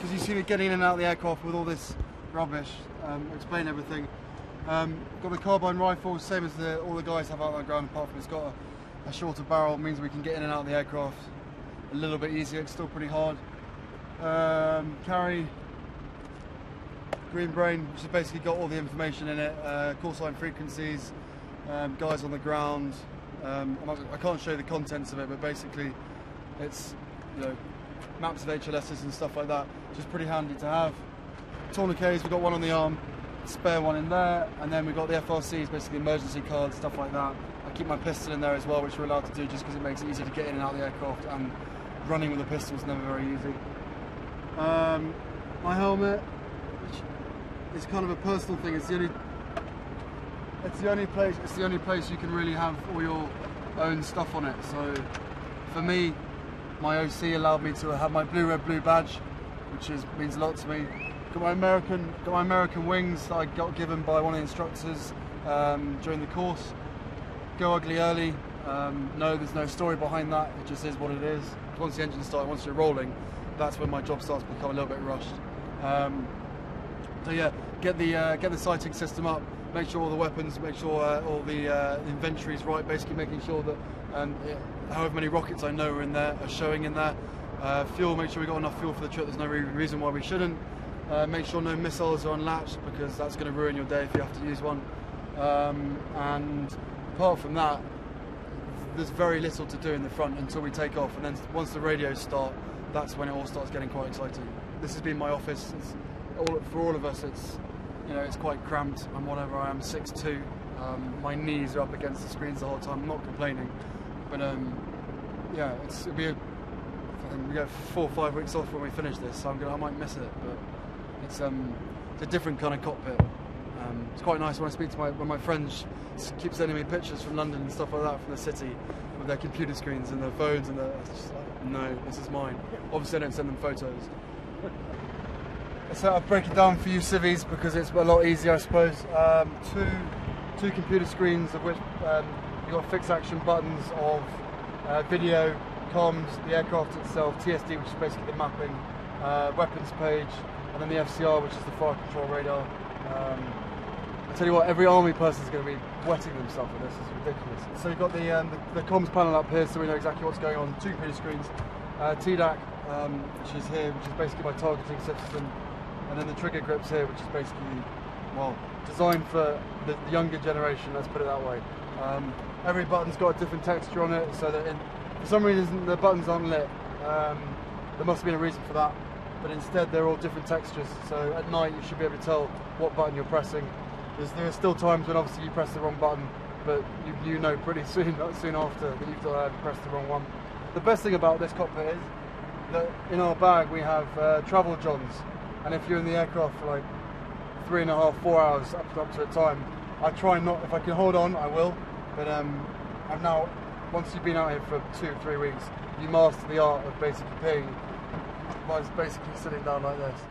because you see me getting in and out of the aircraft with all this rubbish. Explain everything. Got the carbine rifle, same as all the guys have out on the ground, apart from it's got a shorter barrel, means we can get in and out of the aircraft a little bit easier. It's still pretty hard. Carry green brain, which has basically got all the information in it, call sign frequencies, guys on the ground. I can't show you the contents of it, but basically it's, you know, maps of HLSs and stuff like that, which is pretty handy to have. Tourniquets, we've got one on the arm, spare one in there, and then we've got the FRCs, basically emergency cards, stuff like that. I keep my pistol in there as well, which we're allowed to do just because it makes it easier to get in and out of the aircraft, and running with a pistol is never very easy. My helmet, which is kind of a personal thing, it's the only place you can really have all your own stuff on it. So for me, my OC allowed me to have my blue, red, blue badge, which means a lot to me. Got my American wings that I got given by one of the instructors during the course. Go ugly early. No, there's no story behind that. It just is what it is. Once the engine starts, once you're rolling, that's when my job starts to become a little bit rushed. So yeah, get the sighting system up. Make sure all the weapons, make sure all the inventory is right. Basically, making sure that however many rockets I know are in there are showing in there. Fuel, make sure we got enough fuel for the trip. There's no reason why we shouldn't. Make sure no missiles are unlatched, because that's going to ruin your day if you have to use one. And apart from that, there's very little to do in the front until we take off, and then once the radios start, that's when it all starts getting quite exciting. This has been my office. For all of us, it's, you know, it's quite cramped and whatever. I am 6'2". My knees are up against the screens the whole time. I'm not complaining, but yeah, it'll be I think we get 4 or 5 weeks off when we finish this, so I might miss it, but it's a different kind of cockpit. It's quite nice when I speak to when my friends keep sending me pictures from London and stuff like that, from the city, with their computer screens and their phones, and it's just like, no, this is mine. Obviously I don't send them photos. So I'll break it down for you civvies because it's a lot easier, I suppose. Two computer screens, of which you've got fixed action buttons of video, comms, the aircraft itself, TSD, which is basically the mapping, weapons page, and then the FCR, which is the fire control radar. I tell you what, every army person is going to be wetting themselves with this. It's ridiculous. So you've got the comms panel up here, so we know exactly what's going on. 2 computer screens, TDAC, which is here, which is basically my targeting system, and then the trigger grips here, which is basically, well, designed for the younger generation. Let's put it that way. Every button's got a different texture on it, so that for some reason the buttons aren't lit. There must have been a reason for that, but instead they're all different textures, so at night you should be able to tell what button you're pressing. There are still times when obviously you press the wrong button, but you know pretty soon after that you've pressed the wrong one. The best thing about this cockpit is that in our bag we have travel johns, and if you're in the aircraft for like 3.5 to 4 hours up to a time, I try not, if I can hold on I will, but I've now, once you've been out here for 2 or 3 weeks, you master the art of basically peeing by basically sitting down like this.